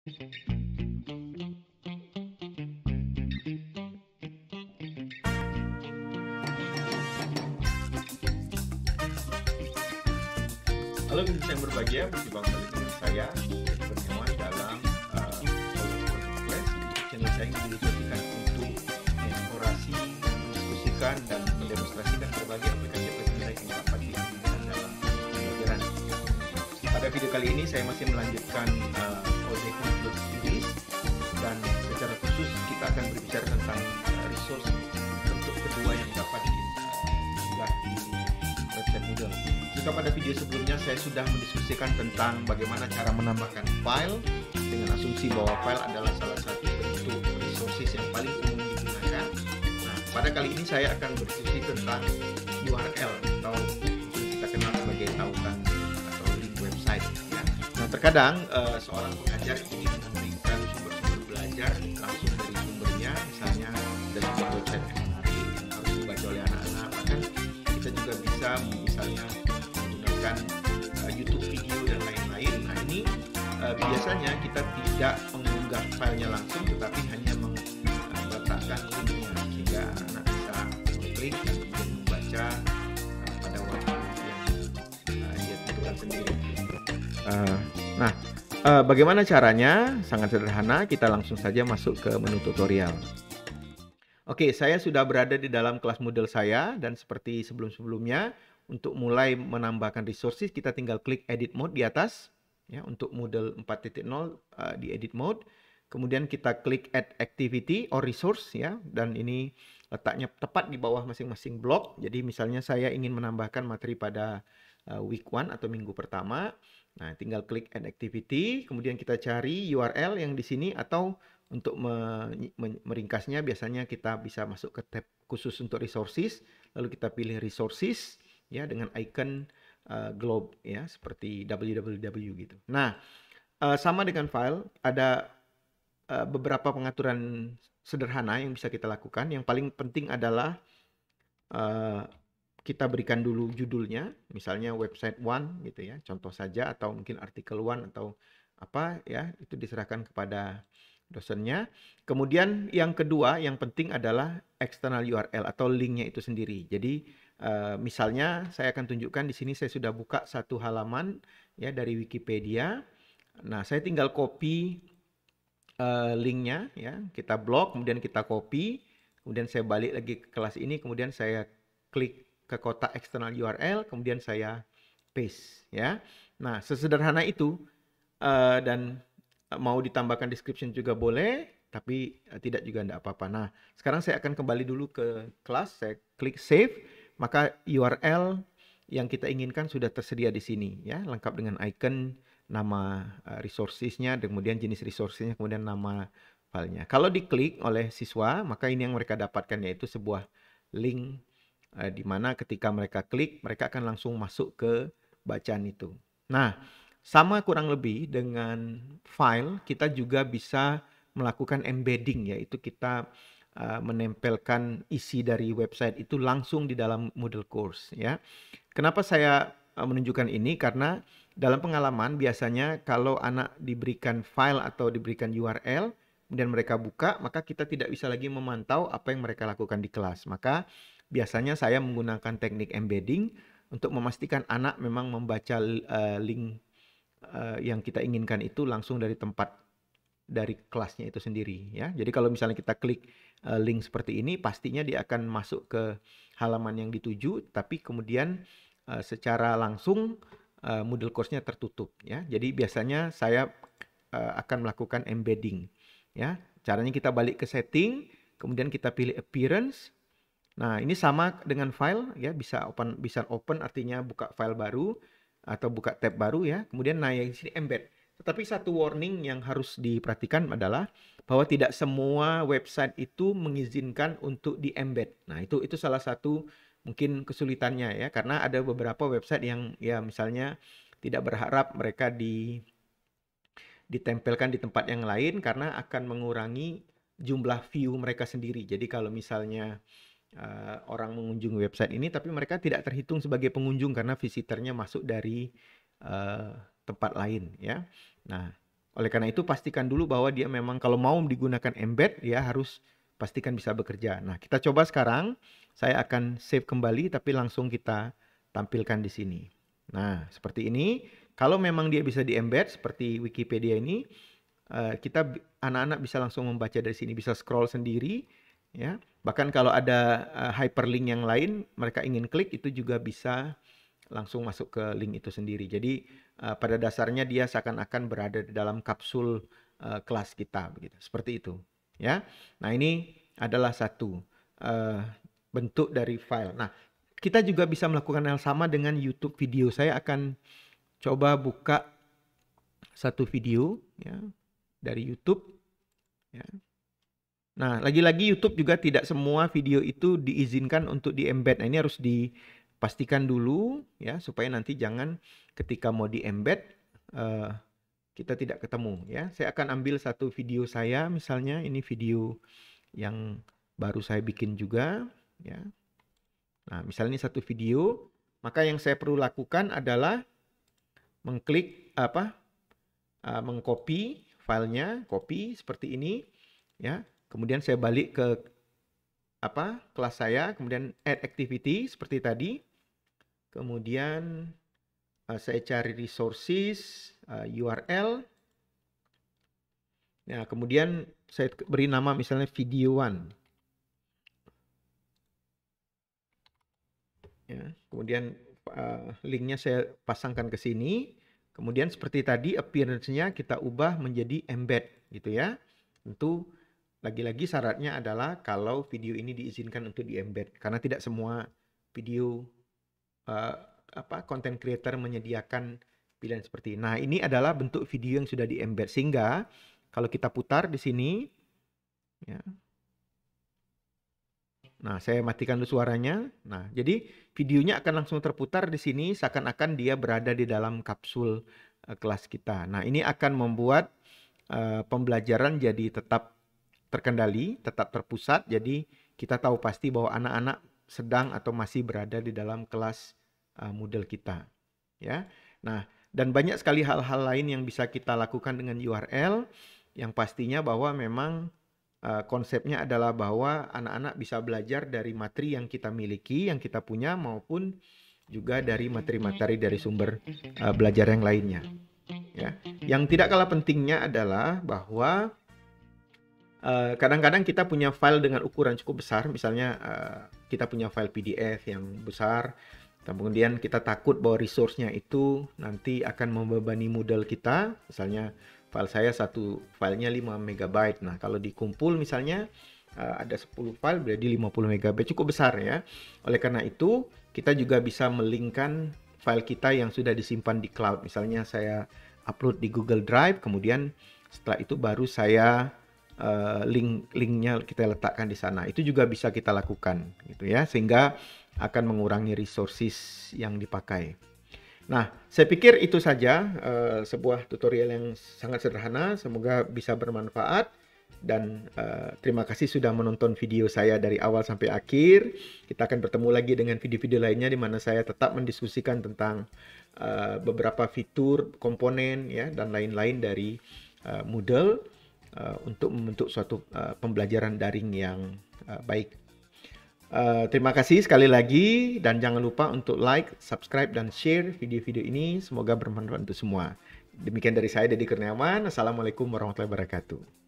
Halo bisnis yang berbahagia, berjumpa kembali dengan saya, Edi Kurniawan dalam Podcast. Channel saya yang didedikasikan untuk mengeksplorasi, mendiskusikan, dan mendemonstrasikan berbagai aplikasi-aplikasi baik yang dapat digunakan dalam pembelajaran. Pada video kali ini saya masih melanjutkan project Moodle series, dan secara khusus kita akan berbicara tentang resource bentuk kedua yang dapat diunggah di website Moodle. Jika pada video sebelumnya saya sudah mendiskusikan tentang bagaimana cara menambahkan file dengan asumsi bahwa file adalah salah satu bentuk resources yang paling umum digunakan. Nah, pada kali ini saya akan berdiskusi tentang URL atau yang kita kenal sebagai tautan atau link website. Ya. Nah, terkadang seorang pengajar ingin memberikan sumber-sumber belajar langsung dari sumbernya, misalnya dari sebuah website yang menarik yang harus dibaca oleh anak-anak. Bahkan kita juga bisa misalnya YouTube video dan lain-lain. Nah ini biasanya kita tidak mengunggah filenya langsung, tetapi hanya meletakkan linknya sehingga anak bisa mengklik dan kemudian membaca pada waktu yang dia tentukan sendiri. Bagaimana caranya? Sangat sederhana. Kita langsung saja masuk ke menu tutorial. Oke, saya sudah berada di dalam kelas Moodle saya, dan seperti sebelum-sebelumnya, untuk mulai menambahkan resources, kita tinggal klik Edit Mode di atas. Ya, untuk Moodle 4.0 di Edit Mode. Kemudian kita klik Add Activity or Resource, ya, dan ini letaknya tepat di bawah masing-masing blok. Jadi misalnya saya ingin menambahkan materi pada week 1 atau minggu pertama. Nah, tinggal klik Add Activity, kemudian kita cari URL yang di sini, atau untuk meringkasnya biasanya kita bisa masuk ke tab khusus untuk resources, lalu kita pilih resources ya dengan icon globe ya seperti www gitu. Nah, sama dengan file ada beberapa pengaturan sederhana yang bisa kita lakukan. Yang paling penting adalah kita berikan dulu judulnya, misalnya website 1 gitu ya, contoh saja, atau mungkin artikel 1 atau apa ya, itu diserahkan kepada dosennya. Kemudian yang kedua yang penting adalah external URL atau linknya itu sendiri. Jadi misalnya saya akan tunjukkan di sini, saya sudah buka satu halaman ya dari Wikipedia. Nah, saya tinggal copy linknya ya, kita blok, kemudian kita copy, kemudian saya balik lagi ke kelas ini, kemudian saya klik ke kotak external URL, kemudian saya paste ya. Nah, sesederhana itu, dan mau ditambahkan description juga boleh, tapi tidak juga tidak apa-apa. Nah, sekarang saya akan kembali dulu ke kelas, saya klik save, maka URL yang kita inginkan sudah tersedia di sini ya, lengkap dengan icon, nama resources-nya, kemudian jenis resources-nya, kemudian nama filenya. Kalau diklik oleh siswa, maka ini yang mereka dapatkan, yaitu sebuah link di mana ketika mereka klik, mereka akan langsung masuk ke bacaan itu. Nah, sama kurang lebih dengan file, kita juga bisa melakukan embedding, yaitu kita menempelkan isi dari website itu langsung di dalam Moodle course ya. Kenapa saya menunjukkan ini? Karena dalam pengalaman biasanya kalau anak diberikan file atau diberikan URL, kemudian mereka buka, maka kita tidak bisa lagi memantau apa yang mereka lakukan di kelas. Maka biasanya saya menggunakan teknik embedding untuk memastikan anak memang membaca link yang kita inginkan itu langsung dari tempat dari kelasnya itu sendiri ya. Jadi kalau misalnya kita klik link seperti ini, pastinya dia akan masuk ke halaman yang dituju, tapi kemudian secara langsung Moodle course-nya tertutup ya. Jadi biasanya saya akan melakukan embedding ya. Caranya kita balik ke setting, kemudian kita pilih appearance. Nah, ini sama dengan file ya, bisa open artinya buka file baru atau buka tab baru ya. Kemudian naik di sini embed. Tetapi satu warning yang harus diperhatikan adalah bahwa tidak semua website itu mengizinkan untuk di-embed. Nah, itu salah satu mungkin kesulitannya ya, karena ada beberapa website yang ya misalnya tidak berharap mereka ditempelkan di tempat yang lain karena akan mengurangi jumlah view mereka sendiri. Jadi kalau misalnya orang mengunjungi website ini, tapi mereka tidak terhitung sebagai pengunjung karena visitornya masuk dari tempat lain ya. Nah, Oleh karena itu pastikan dulu bahwa dia memang kalau mau digunakan embed, dia harus pastikan bisa bekerja. Nah, kita coba sekarang. Saya akan save kembali tapi langsung kita tampilkan di sini. Nah, seperti ini. Kalau memang dia bisa di-embed seperti Wikipedia ini, anak-anak bisa langsung membaca dari sini, bisa scroll sendiri, ya. Bahkan kalau ada hyperlink yang lain, mereka ingin klik itu juga bisa langsung masuk ke link itu sendiri. Jadi pada dasarnya dia seakan-akan berada di dalam kapsul kelas kita, begitu. Seperti itu, ya. Nah, ini adalah satu bentuk dari file. Nah, kita juga bisa melakukan hal sama dengan YouTube video. Saya akan coba buka satu video, ya, dari YouTube, ya. Nah, lagi-lagi YouTube juga tidak semua video itu diizinkan untuk di-embed. Nah, ini harus dipastikan dulu, ya, supaya nanti jangan ketika mau di-embed kita tidak ketemu, ya. Saya akan ambil satu video saya, misalnya ini video yang baru saya bikin juga, ya. Nah, misalnya ini satu video, maka yang saya perlu lakukan adalah mengklik mengcopy filenya, copy seperti ini, ya. Kemudian saya balik ke kelas saya, kemudian add activity seperti tadi. Kemudian saya cari resources, URL. Nah, kemudian saya beri nama misalnya video 1. Ya, kemudian linknya saya pasangkan ke sini. Kemudian seperti tadi appearance-nya kita ubah menjadi embed gitu ya. Tentu lagi-lagi syaratnya adalah kalau video ini diizinkan untuk di-embed, karena tidak semua video content creator menyediakan pilihan seperti ini. Nah, ini adalah bentuk video yang sudah di-embed, sehingga kalau kita putar di sini, ya. Nah, saya matikan dulu suaranya. Nah, jadi videonya akan langsung terputar di sini seakan-akan dia berada di dalam kapsul kelas kita. Nah, ini akan membuat pembelajaran jadi tetap terkendali, tetap terpusat. Jadi kita tahu pasti bahwa anak-anak sedang atau masih berada di dalam kelas Moodle kita, ya. Nah, dan banyak sekali hal-hal lain yang bisa kita lakukan dengan URL, yang pastinya bahwa memang konsepnya adalah bahwa anak-anak bisa belajar dari materi yang kita miliki, yang kita punya, maupun juga dari materi-materi dari sumber belajar yang lainnya, ya. Yang tidak kalah pentingnya adalah bahwa kadang-kadang kita punya file dengan ukuran cukup besar, misalnya kita punya file PDF yang besar, kemudian kita takut bahwa resource-nya itu nanti akan membebani Moodle kita, misalnya file saya satu filenya 5 MB. Nah, kalau dikumpul misalnya ada 10 file berarti 50 MB, cukup besar ya. Oleh karena itu, kita juga bisa melinkkan file kita yang sudah disimpan di cloud. Misalnya saya upload di Google Drive, kemudian setelah itu baru saya linknya kita letakkan di sana. Itu juga bisa kita lakukan gitu ya, sehingga akan mengurangi resources yang dipakai. Nah, saya pikir itu saja sebuah tutorial yang sangat sederhana, semoga bisa bermanfaat, dan terima kasih sudah menonton video saya dari awal sampai akhir. Kita akan bertemu lagi dengan video-video lainnya di mana saya tetap mendiskusikan tentang beberapa fitur, komponen ya, dan lain-lain dari Moodle untuk membentuk suatu pembelajaran daring yang baik. Terima kasih sekali lagi, dan jangan lupa untuk like, subscribe, dan share video-video ini. Semoga bermanfaat untuk semua. Demikian dari saya, Deddy Kurniawan. Assalamualaikum warahmatullahi wabarakatuh.